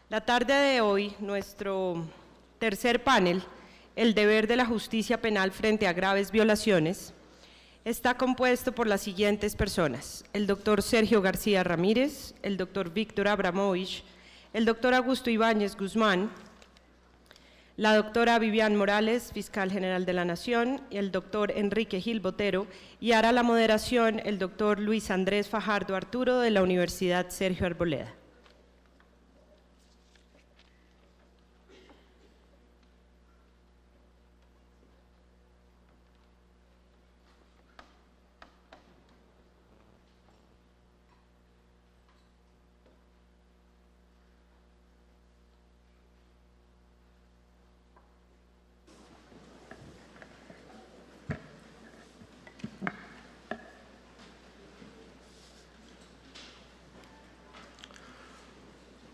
La tarde de hoy, nuestro tercer panel, el deber de la justicia penal frente a graves violaciones, está compuesto por las siguientes personas: el doctor Sergio García Ramírez, el doctor Víctor Abramovich, el doctor Augusto Ibáñez Guzmán, la doctora Vivian Morales, fiscal general de la Nación, y el doctor Enrique Gil Botero, y hará la moderación el doctor Luis Andrés Fajardo Arturo de la Universidad Sergio Arboleda.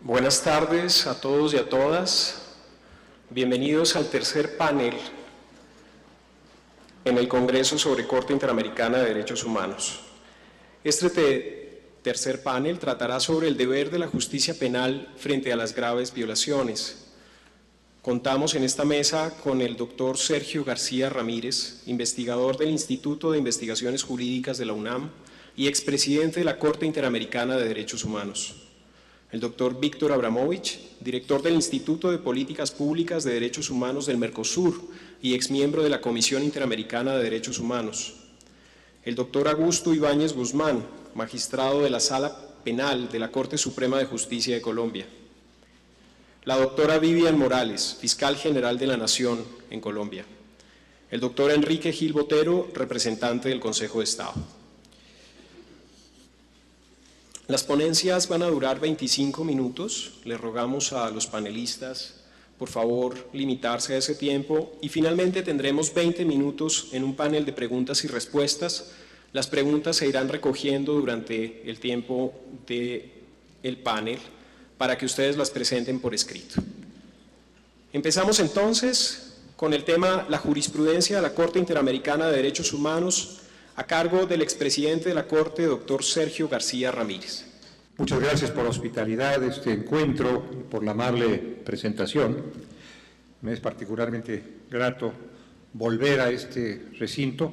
Buenas tardes a todos y a todas. Bienvenidos al tercer panel en el Congreso sobre Corte Interamericana de Derechos Humanos. Este tercer panel tratará sobre el deber de la justicia penal frente a las graves violaciones. Contamos en esta mesa con el doctor Sergio García Ramírez, investigador del Instituto de Investigaciones Jurídicas de la UNAM y expresidente de la Corte Interamericana de Derechos Humanos. El doctor Víctor Abramovich, director del Instituto de Políticas Públicas de Derechos Humanos del Mercosur y exmiembro de la Comisión Interamericana de Derechos Humanos. El doctor Augusto Ibáñez Guzmán, magistrado de la Sala Penal de la Corte Suprema de Justicia de Colombia. La doctora Vivian Morales, fiscal general de la Nación en Colombia. El doctor Enrique Gil Botero, representante del Consejo de Estado. Las ponencias van a durar 25 minutos. Les rogamos a los panelistas, por favor, limitarse a ese tiempo. Y finalmente tendremos 20 minutos en un panel de preguntas y respuestas. Las preguntas se irán recogiendo durante el tiempo del panel para que ustedes las presenten por escrito. Empezamos entonces con el tema la jurisprudencia de la Corte Interamericana de Derechos Humanos, a cargo del expresidente de la Corte, doctor Sergio García Ramírez. Muchas gracias por la hospitalidad de este encuentro y por la amable presentación. Me es particularmente grato volver a este recinto.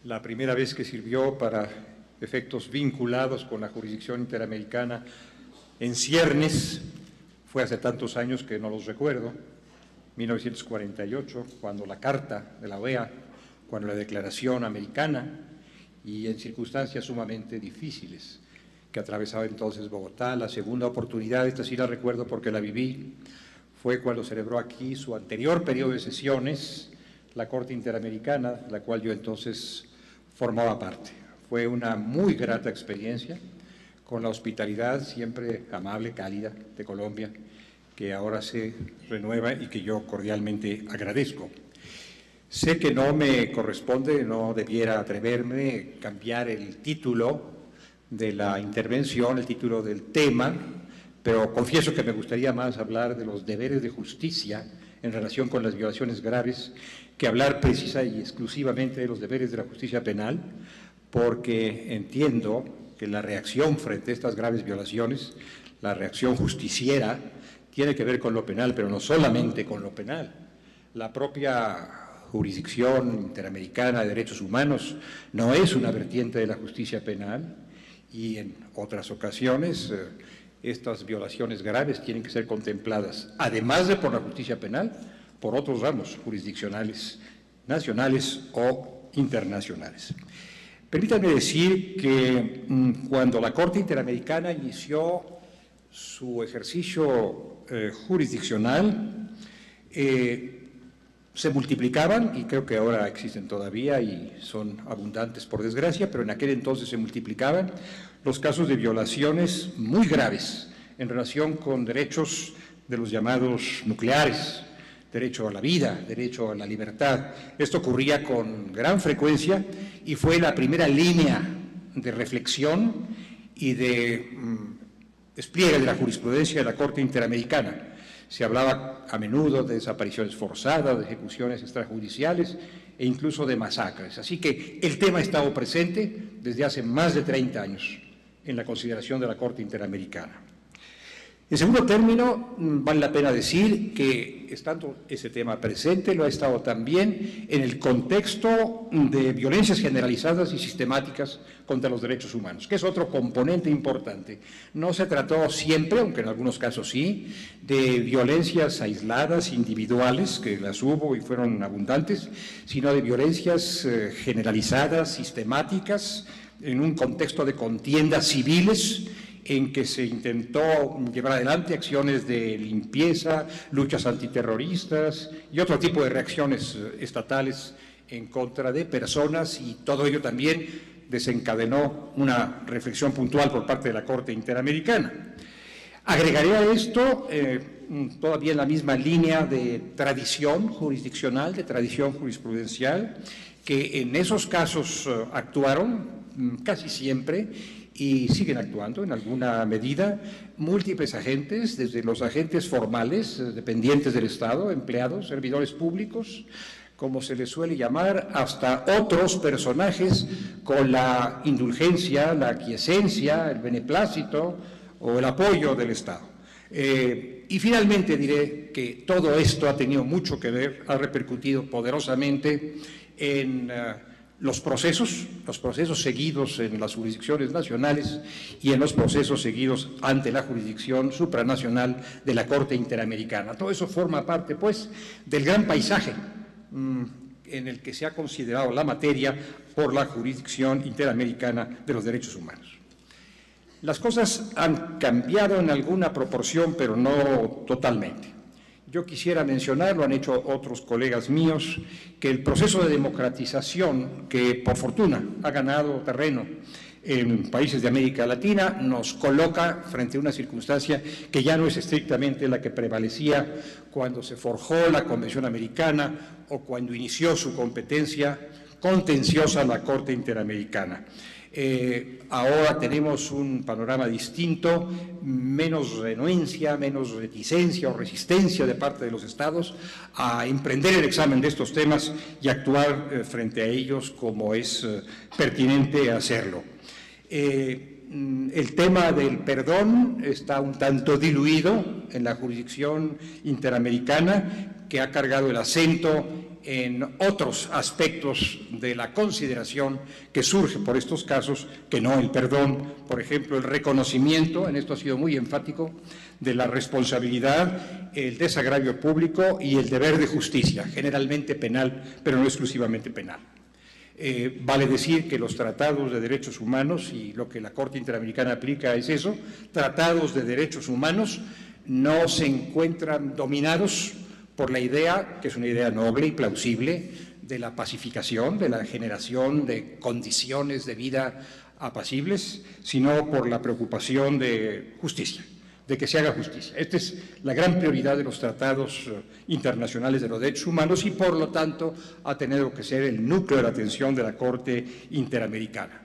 La primera vez que sirvió para efectos vinculados con la jurisdicción interamericana en ciernes fue hace tantos años que no los recuerdo, 1948, cuando la Carta de la OEA, cuando la Declaración Americana, y en circunstancias sumamente difíciles que atravesaba entonces Bogotá. La segunda oportunidad, esta sí la recuerdo porque la viví, fue cuando celebró aquí su anterior periodo de sesiones, la Corte Interamericana, de la cual yo entonces formaba parte. Fue una muy grata experiencia, con la hospitalidad siempre amable, cálida de Colombia, que ahora se renueva y que yo cordialmente agradezco. Sé que no me corresponde, no debiera atreverme a cambiar el título de la intervención, el título del tema, pero confieso que me gustaría más hablar de los deberes de justicia en relación con las violaciones graves que hablar precisa y exclusivamente de los deberes de la justicia penal, porque entiendo que la reacción frente a estas graves violaciones, la reacción justiciera, tiene que ver con lo penal, pero no solamente con lo penal. La propia jurisdicción interamericana de derechos humanos no es una vertiente de la justicia penal y en otras ocasiones estas violaciones graves tienen que ser contempladas, además de por la justicia penal, por otros ramos jurisdiccionales nacionales o internacionales. Permítanme decir que cuando la Corte Interamericana inició su ejercicio jurisdiccional, se multiplicaban, y creo que ahora existen todavía y son abundantes por desgracia, pero en aquel entonces se multiplicaban los casos de violaciones muy graves en relación con derechos de los llamados nucleares, derecho a la vida, derecho a la libertad. Esto ocurría con gran frecuencia y fue la primera línea de reflexión y de despliegue de la jurisprudencia de la Corte Interamericana. Se hablaba a menudo de desapariciones forzadas, de ejecuciones extrajudiciales e incluso de masacres. Así que el tema ha estado presente desde hace más de 30 años en la consideración de la Corte Interamericana. En segundo término, vale la pena decir que estando ese tema presente, lo ha estado también en el contexto de violencias generalizadas y sistemáticas contra los derechos humanos, que es otro componente importante. No se trató siempre, aunque en algunos casos sí, de violencias aisladas, individuales, que las hubo y fueron abundantes, sino de violencias generalizadas, sistemáticas, en un contexto de contiendas civiles, en que se intentó llevar adelante acciones de limpieza, luchas antiterroristas y otro tipo de reacciones estatales en contra de personas, y todo ello también desencadenó una reflexión puntual por parte de la Corte Interamericana. Agregaré a esto, todavía en la misma línea de tradición jurisdiccional, de tradición jurisprudencial, que en esos casos actuaron casi siempre y siguen actuando en alguna medida múltiples agentes, desde los agentes formales, dependientes del Estado, empleados, servidores públicos, como se les suele llamar, hasta otros personajes con la indulgencia, la aquiescencia, el beneplácito o el apoyo del Estado. Y finalmente diré que todo esto ha tenido mucho que ver, ha repercutido poderosamente en los procesos seguidos en las jurisdicciones nacionales y en los procesos seguidos ante la jurisdicción supranacional de la Corte Interamericana. Todo eso forma parte, pues, del gran paisaje en el que se ha considerado la materia por la jurisdicción interamericana de los derechos humanos. Las cosas han cambiado en alguna proporción, pero no totalmente. Yo quisiera mencionar, lo han hecho otros colegas míos, que el proceso de democratización, que por fortuna ha ganado terreno en países de América Latina, nos coloca frente a una circunstancia que ya no es estrictamente la que prevalecía cuando se forjó la Convención Americana o cuando inició su competencia contenciosa la Corte Interamericana. Ahora tenemos un panorama distinto, menos renuencia, menos reticencia o resistencia de parte de los estados a emprender el examen de estos temas y actuar frente a ellos como es pertinente hacerlo. El tema del perdón está un tanto diluido en la jurisdicción interamericana, que ha cargado el acento en otros aspectos de la consideración que surge por estos casos, que no el perdón. Por ejemplo, el reconocimiento, en esto ha sido muy enfático, de la responsabilidad, el desagravio público y el deber de justicia, generalmente penal, pero no exclusivamente penal. Vale decir que los tratados de derechos humanos, y lo que la Corte Interamericana aplica es eso, tratados de derechos humanos no se encuentran dominados por la idea, que es una idea noble y plausible, de la pacificación, de la generación de condiciones de vida apacibles, sino por la preocupación de justicia, de que se haga justicia. Esta es la gran prioridad de los tratados internacionales de los derechos humanos y, por lo tanto, ha tenido que ser el núcleo de la atención de la Corte Interamericana.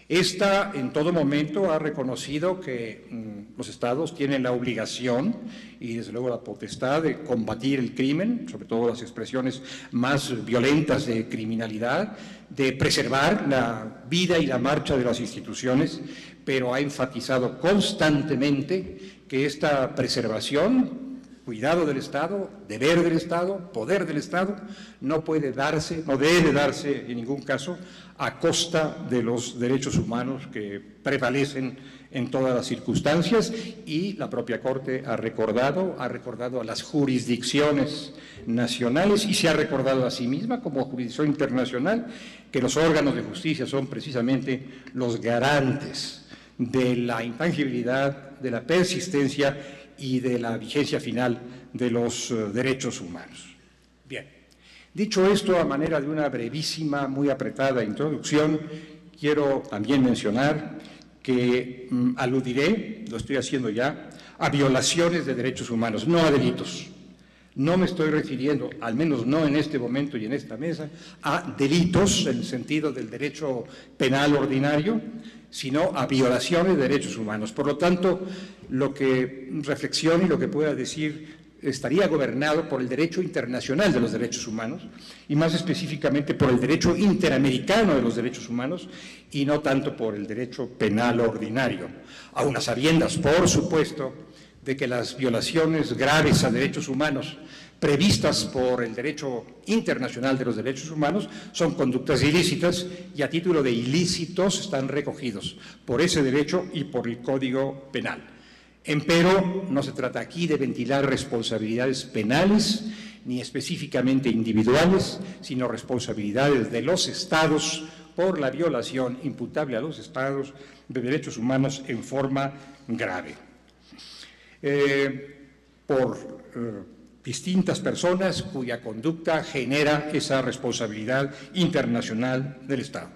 Esta, en todo momento, ha reconocido que los estados tienen la obligación y, desde luego, la potestad de combatir el crimen, sobre todo las expresiones más violentas de criminalidad, de preservar la vida y la marcha de las instituciones, pero ha enfatizado constantemente que esta preservación, cuidado del Estado, deber del Estado, poder del Estado, no puede darse, no debe darse en ningún caso a costa de los derechos humanos que prevalecen en todas las circunstancias, y la propia Corte ha recordado a las jurisdicciones nacionales y se ha recordado a sí misma como jurisdicción internacional que los órganos de justicia son precisamente los garantes de la intangibilidad, de la persistencia y de la vigencia final de los derechos humanos. Bien, dicho esto, a manera de una brevísima, muy apretada introducción, quiero también mencionar que aludiré, lo estoy haciendo ya, a violaciones de derechos humanos, no a delitos. No me estoy refiriendo, al menos no en este momento y en esta mesa, a delitos en el sentido del derecho penal ordinario, sino a violaciones de derechos humanos. Por lo tanto, lo que reflexione y lo que pueda decir estaría gobernado por el derecho internacional de los derechos humanos y más específicamente por el derecho interamericano de los derechos humanos y no tanto por el derecho penal ordinario, aun a sabiendas, por supuesto, de que las violaciones graves a derechos humanos previstas por el derecho internacional de los derechos humanos son conductas ilícitas y a título de ilícitos están recogidos por ese derecho y por el Código Penal. Empero, no se trata aquí de ventilar responsabilidades penales ni específicamente individuales, sino responsabilidades de los Estados por la violación imputable a los Estados de derechos humanos en forma grave. Distintas personas cuya conducta genera esa responsabilidad internacional del Estado.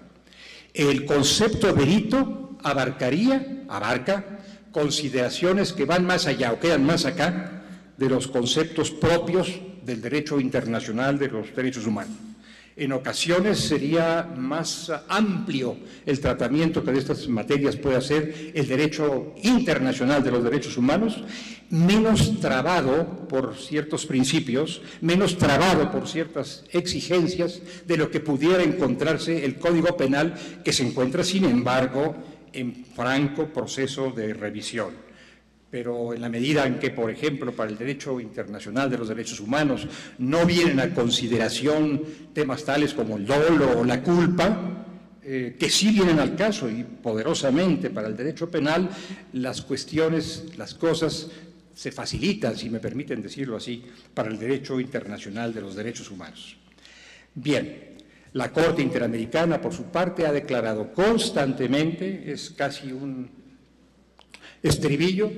El concepto delito abarca consideraciones que van más allá o quedan más acá de los conceptos propios del derecho internacional de los derechos humanos. En ocasiones sería más amplio el tratamiento que de estas materias puede hacer el derecho internacional de los derechos humanos, menos trabado por ciertos principios, menos trabado por ciertas exigencias de lo que pudiera encontrarse el Código Penal, que se encuentra, sin embargo, en franco proceso de revisión. Pero en la medida en que, por ejemplo, para el derecho internacional de los derechos humanos no vienen a consideración temas tales como el dolo o la culpa, que sí vienen al caso y poderosamente para el derecho penal, las cuestiones, las cosas se facilitan, si me permiten decirlo así, para el derecho internacional de los derechos humanos. Bien, la Corte Interamericana, por su parte, ha declarado constantemente, es casi un estribillo,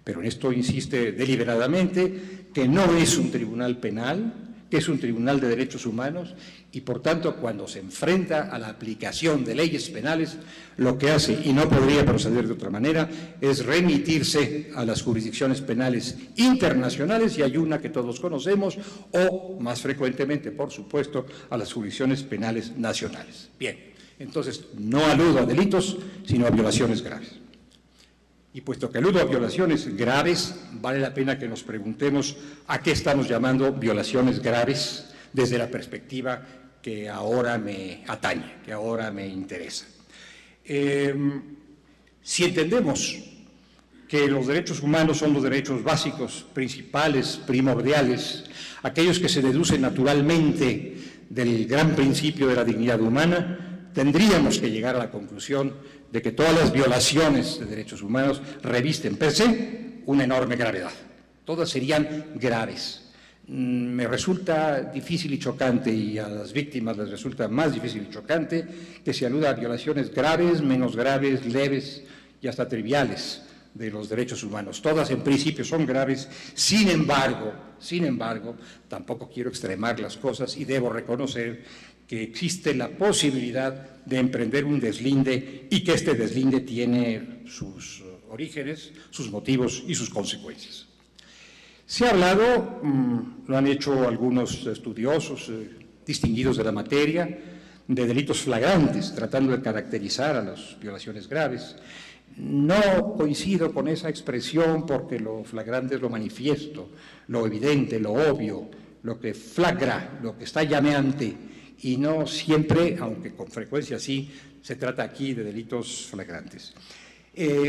pero en esto insiste deliberadamente, que no es un tribunal penal, que es un tribunal de derechos humanos y, por tanto, cuando se enfrenta a la aplicación de leyes penales, lo que hace, y no podría proceder de otra manera, es remitirse a las jurisdicciones penales internacionales, y hay una que todos conocemos, o, más frecuentemente, por supuesto, a las jurisdicciones penales nacionales. Bien, entonces, no aludo a delitos, sino a violaciones graves. Y puesto que aludo a violaciones graves, vale la pena que nos preguntemos a qué estamos llamando violaciones graves desde la perspectiva que ahora me atañe, que ahora me interesa. Si entendemos que los derechos humanos son los derechos básicos, principales, primordiales, aquellos que se deducen naturalmente del gran principio de la dignidad humana, tendríamos que llegar a la conclusión de que todas las violaciones de derechos humanos revisten per se una enorme gravedad. Todas serían graves. Me resulta difícil y chocante, y a las víctimas les resulta más difícil y chocante, que se aluda a violaciones graves, menos graves, leves y hasta triviales de los derechos humanos. Todas en principio son graves, sin embargo, tampoco quiero extremar las cosas y debo reconocer que existe la posibilidad de emprender un deslinde y que este deslinde tiene sus orígenes, sus motivos y sus consecuencias. Se ha hablado, lo han hecho algunos estudiosos distinguidos de la materia, de delitos flagrantes, tratando de caracterizar a las violaciones graves. No coincido con esa expresión porque lo flagrante es lo manifiesto, lo evidente, lo obvio, lo que flagra, lo que está llameante, y no siempre, aunque con frecuencia sí, se trata aquí de delitos flagrantes.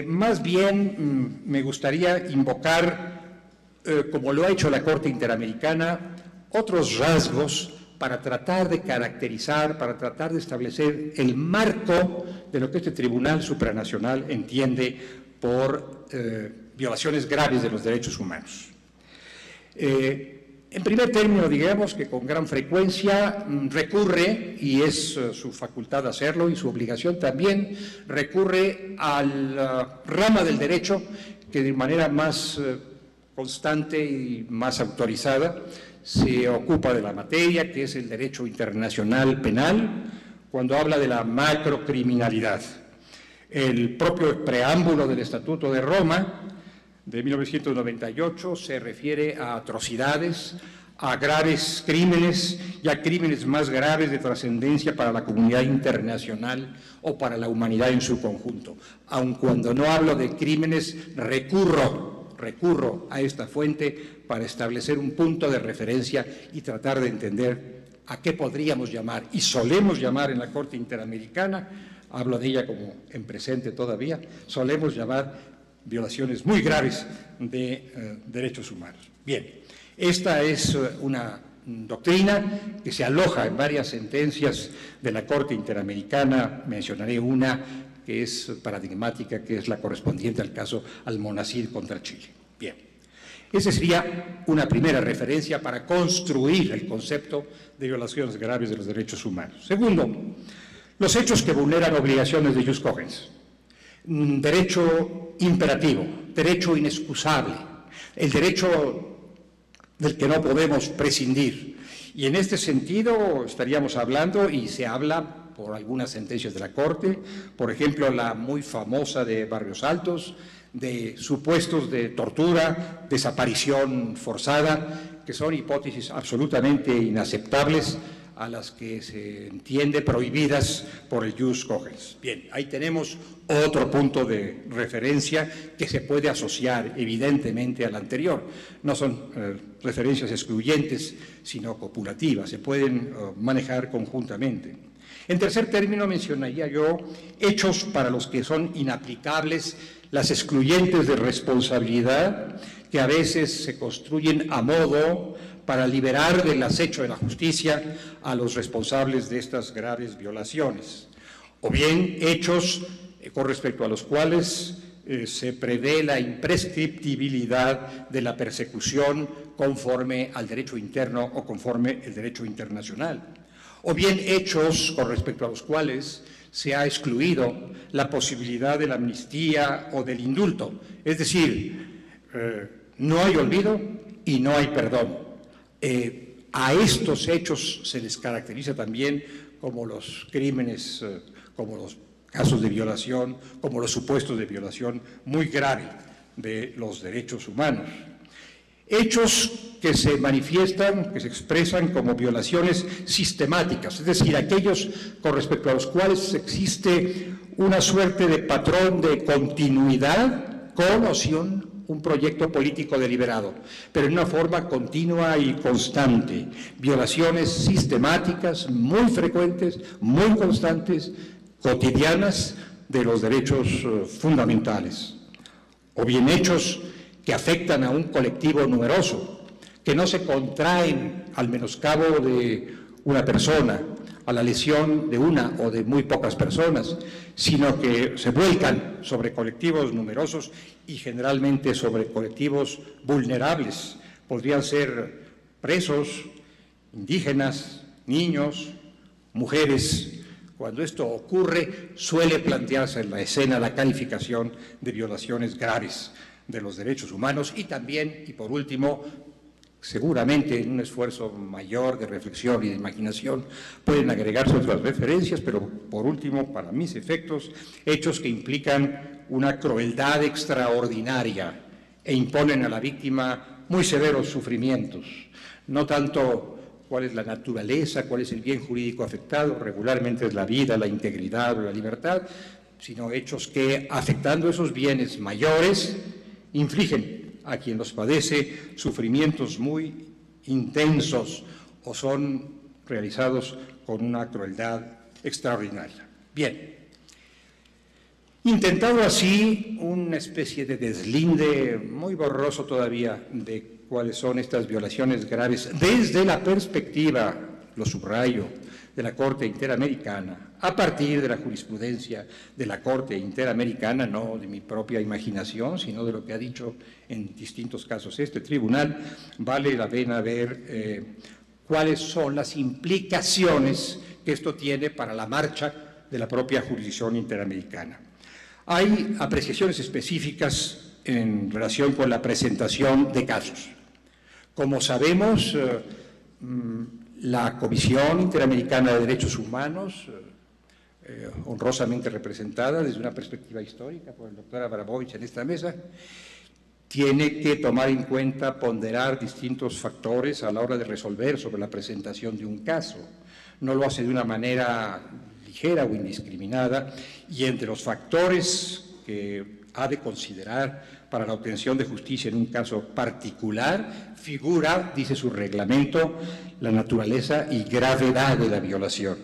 Más bien me gustaría invocar, como lo ha hecho la Corte Interamericana, otros rasgos para tratar de caracterizar, para tratar de establecer el marco de lo que este Tribunal Supranacional entiende por violaciones graves de los derechos humanos. En primer término, digamos que con gran frecuencia recurre, y es su facultad hacerlo y su obligación también, recurre a la rama del derecho que de manera más constante y más autorizada se ocupa de la materia, que es el derecho internacional penal, cuando habla de la macrocriminalidad. El propio preámbulo del Estatuto de Roma de 1998 se refiere a atrocidades, a graves crímenes y a crímenes más graves de trascendencia para la comunidad internacional o para la humanidad en su conjunto. Aun cuando no hablo de crímenes, recurro a esta fuente para establecer un punto de referencia y tratar de entender a qué podríamos llamar, y solemos llamar en la Corte Interamericana, hablo de ella como en presente todavía, solemos llamar violaciones muy graves de derechos humanos. Bien, esta es una doctrina que se aloja en varias sentencias de la Corte Interamericana. Mencionaré una que es paradigmática, que es la correspondiente al caso Almonacid contra Chile. Bien, esa sería una primera referencia para construir el concepto de violaciones graves de los derechos humanos. Segundo, los hechos que vulneran obligaciones de jus cogens, derecho imperativo, derecho inexcusable, el derecho del que no podemos prescindir. Y en este sentido estaríamos hablando, y se habla por algunas sentencias de la Corte, por ejemplo, la muy famosa de Barrios Altos, de supuestos de tortura, desaparición forzada, que son hipótesis absolutamente inaceptables, a las que se entiende prohibidas por el jus cogens. Bien, ahí tenemos otro punto de referencia que se puede asociar evidentemente al anterior. No son referencias excluyentes, sino copulativas, se pueden manejar conjuntamente. En tercer término mencionaría yo hechos para los que son inaplicables las excluyentes de responsabilidad, que a veces se construyen a modo para liberar del acecho de la justicia a los responsables de estas graves violaciones, o bien hechos con respecto a los cuales se prevé la imprescriptibilidad de la persecución conforme al derecho interno o conforme el derecho internacional, o bien hechos con respecto a los cuales se ha excluido la posibilidad de la amnistía o del indulto, es decir, no hay olvido y no hay perdón. A estos hechos se les caracteriza también como los crímenes, como los casos de violación, como los supuestos de violación muy grave de los derechos humanos. Hechos que se manifiestan, que se expresan como violaciones sistemáticas, es decir, aquellos con respecto a los cuales existe una suerte de patrón de continuidad con o sin un proyecto político deliberado, pero en una forma continua y constante. Violaciones sistemáticas, muy frecuentes, muy constantes, cotidianas de los derechos fundamentales. O bien hechos que afectan a un colectivo numeroso, que no se contraen al menoscabo de una persona, a la lesión de una o de muy pocas personas, sino que se vuelcan sobre colectivos numerosos y generalmente sobre colectivos vulnerables. Podrían ser presos, indígenas, niños, mujeres. Cuando esto ocurre, suele plantearse en la escena la calificación de violaciones graves de los derechos humanos y también, y por último, seguramente en un esfuerzo mayor de reflexión y de imaginación pueden agregarse otras referencias, pero por último, para mis efectos, hechos que implican una crueldad extraordinaria e imponen a la víctima muy severos sufrimientos, no tanto cuál es la naturaleza, cuál es el bien jurídico afectado, regularmente es la vida, la integridad o la libertad, sino hechos que, afectando esos bienes mayores, infligen a quien los padece sufrimientos muy intensos o son realizados con una crueldad extraordinaria. Bien, intentado así una especie de deslinde muy borroso todavía de cuáles son estas violaciones graves desde la perspectiva, lo subrayo, de la Corte Interamericana, a partir de la jurisprudencia de la Corte Interamericana, no de mi propia imaginación, sino de lo que ha dicho en distintos casos este tribunal, vale la pena ver cuáles son las implicaciones que esto tiene para la marcha de la propia jurisdicción interamericana. Hay apreciaciones específicas en relación con la presentación de casos. Como sabemos, la Comisión Interamericana de Derechos Humanos, honrosamente representada desde una perspectiva histórica por el doctor Abramovich en esta mesa, tiene que tomar en cuenta, ponderar distintos factores a la hora de resolver sobre la presentación de un caso. No lo hace de una manera ligera o indiscriminada, y entre los factores que ha de considerar para la obtención de justicia en un caso particular figura, dice su reglamento, la naturaleza y gravedad de la violación.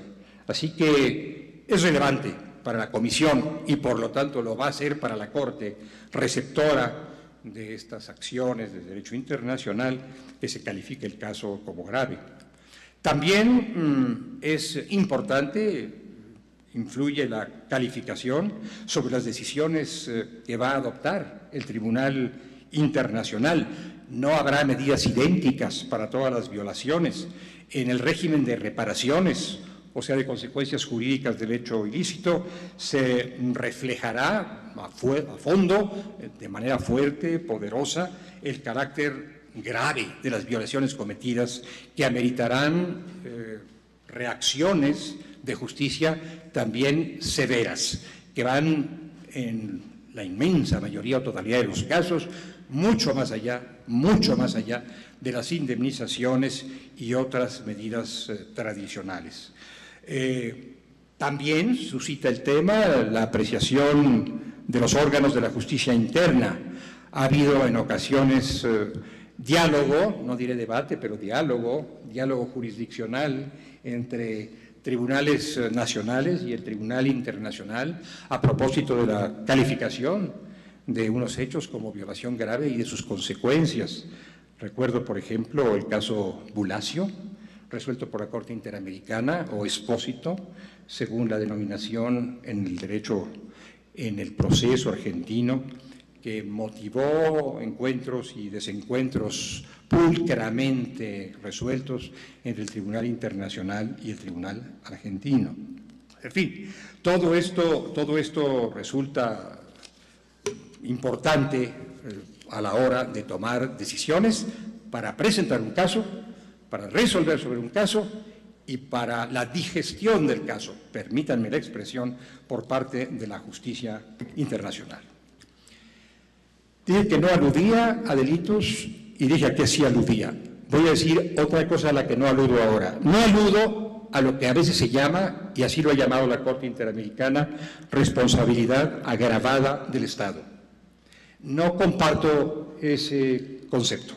Así que es relevante para la Comisión y por lo tanto lo va a ser para la Corte receptora de estas acciones de derecho internacional, que se califique el caso como grave. También es importante, influye la calificación sobre las decisiones que va a adoptar el Tribunal Internacional. No habrá medidas idénticas para todas las violaciones. En el régimen de reparaciones, o sea, de consecuencias jurídicas del hecho ilícito, se reflejará a fondo, de manera fuerte, poderosa, el carácter grave de las violaciones cometidas, que ameritarán reacciones de justicia también severas, que van en la inmensa mayoría o totalidad de los casos mucho más allá de las indemnizaciones y otras medidas tradicionales. También suscita el tema la apreciación de los órganos de la justicia interna. Ha habido en ocasiones diálogo, no diré debate, pero diálogo jurisdiccional entre tribunales nacionales y el Tribunal Internacional a propósito de la calificación de unos hechos como violación grave y de sus consecuencias. Recuerdo, por ejemplo, el caso Bulacio, resuelto por la Corte Interamericana, o Expósito, según la denominación en el derecho, en el proceso argentino, que motivó encuentros y desencuentros pulcramente resueltos entre el Tribunal Internacional y el Tribunal Argentino. En fin, todo esto resulta importante a la hora de tomar decisiones para presentar un caso, para resolver sobre un caso y para la digestión del caso, permítanme la expresión, por parte de la justicia internacional. Dije que no aludía a delitos y dije a qué sí aludía. Voy a decir otra cosa a la que no aludo ahora. No aludo a lo que a veces se llama, y así lo ha llamado la Corte Interamericana, responsabilidad agravada del Estado. No comparto ese concepto.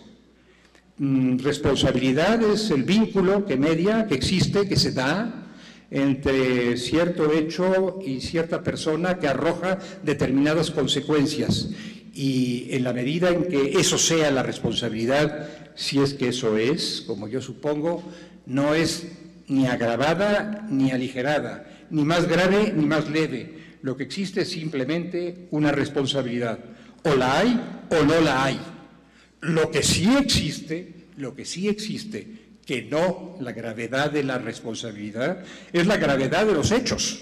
Responsabilidad es el vínculo que media, que existe, que se da entre cierto hecho y cierta persona que arroja determinadas consecuencias. Y en la medida en que eso sea la responsabilidad, si es que eso es, como yo supongo, no es ni agravada ni aligerada, ni más grave ni más leve. Lo que existe es simplemente una responsabilidad. O la hay o no la hay. Lo que sí existe, que no la gravedad de la responsabilidad, es la gravedad de los hechos,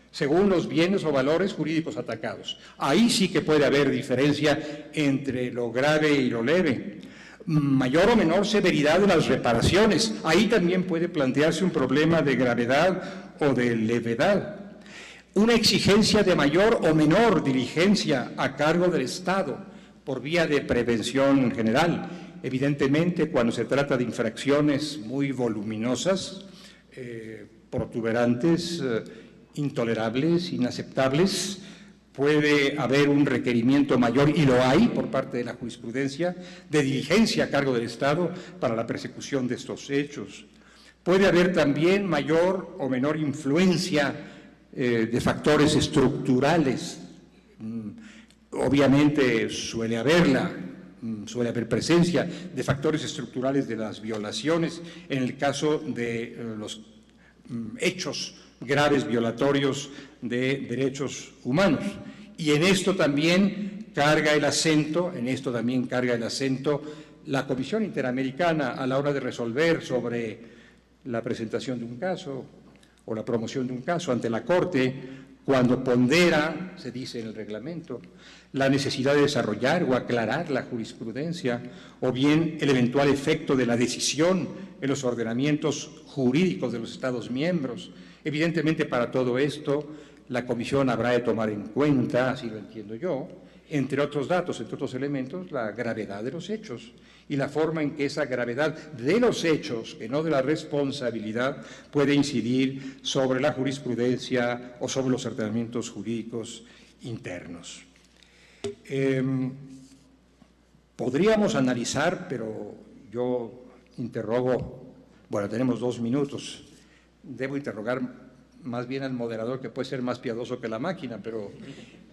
según los bienes o valores jurídicos atacados. Ahí sí que puede haber diferencia entre lo grave y lo leve. Mayor o menor severidad de las reparaciones. Ahí también puede plantearse un problema de gravedad o de levedad. Una exigencia de mayor o menor diligencia a cargo del Estado por vía de prevención general. Evidentemente, cuando se trata de infracciones muy voluminosas, protuberantes, intolerables, inaceptables, puede haber un requerimiento mayor, y lo hay por parte de la jurisprudencia, de diligencia a cargo del Estado para la persecución de estos hechos. Puede haber también mayor o menor influencia de factores estructurales. Obviamente suele haber presencia de factores estructurales de las violaciones en el caso de los hechos graves violatorios de derechos humanos. Y en esto también carga el acento, la Comisión Interamericana a la hora de resolver sobre la presentación de un caso o la promoción de un caso ante la Corte, cuando pondera, se dice en el reglamento, la necesidad de desarrollar o aclarar la jurisprudencia, o bien el eventual efecto de la decisión en los ordenamientos jurídicos de los Estados miembros. Evidentemente, para todo esto, la Comisión habrá de tomar en cuenta, así lo entiendo yo, entre otros datos, entre otros elementos, la gravedad de los hechos y la forma en que esa gravedad de los hechos, que no de la responsabilidad, puede incidir sobre la jurisprudencia o sobre los ordenamientos jurídicos internos. Podríamos analizar, pero yo interrogo, bueno, tenemos 2 minutos, debo interrogar más bien al moderador, que puede ser más piadoso que la máquina, pero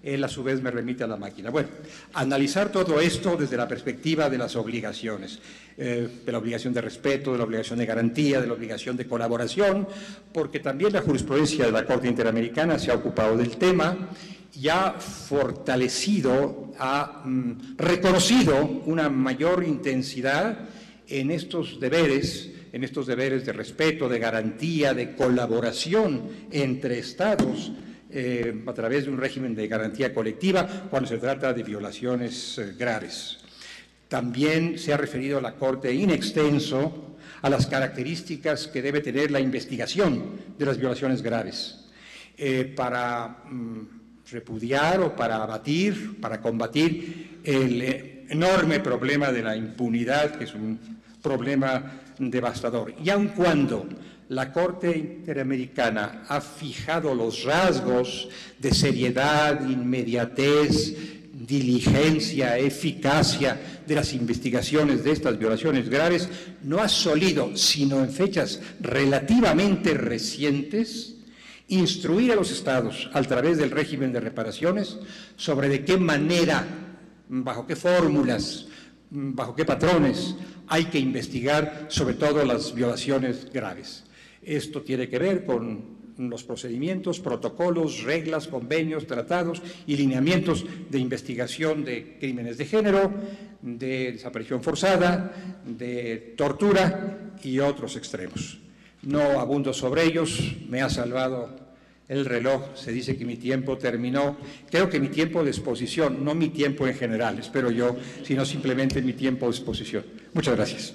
él a su vez me remite a la máquina. Bueno, analizar todo esto desde la perspectiva de las obligaciones, de la obligación de respeto, de la obligación de garantía, de la obligación de colaboración, porque también la jurisprudencia de la Corte Interamericana se ha ocupado del tema y ha fortalecido, ha reconocido una mayor intensidad en estos deberes de respeto, de garantía, de colaboración entre Estados a través de un régimen de garantía colectiva cuando se trata de violaciones graves. También se ha referido a la Corte in extenso a las características que debe tener la investigación de las violaciones graves para repudiar o para abatir, para combatir el enorme problema de la impunidad, que es un problema devastador. Y aun cuando la Corte Interamericana ha fijado los rasgos de seriedad, inmediatez, diligencia, eficacia de las investigaciones de estas violaciones graves, no ha solido, sino en fechas relativamente recientes, instruir a los Estados, a través del régimen de reparaciones, sobre de qué manera, bajo qué fórmulas, bajo qué patrones hay que investigar sobre todo las violaciones graves. Esto tiene que ver con los procedimientos, protocolos, reglas, convenios, tratados y lineamientos de investigación de crímenes de género, de desaparición forzada, de tortura y otros extremos. No abundo sobre ellos, me ha salvado el reloj, se dice que mi tiempo terminó. Creo que mi tiempo de exposición, no mi tiempo en general, espero yo, sino simplemente mi tiempo de exposición. Muchas gracias.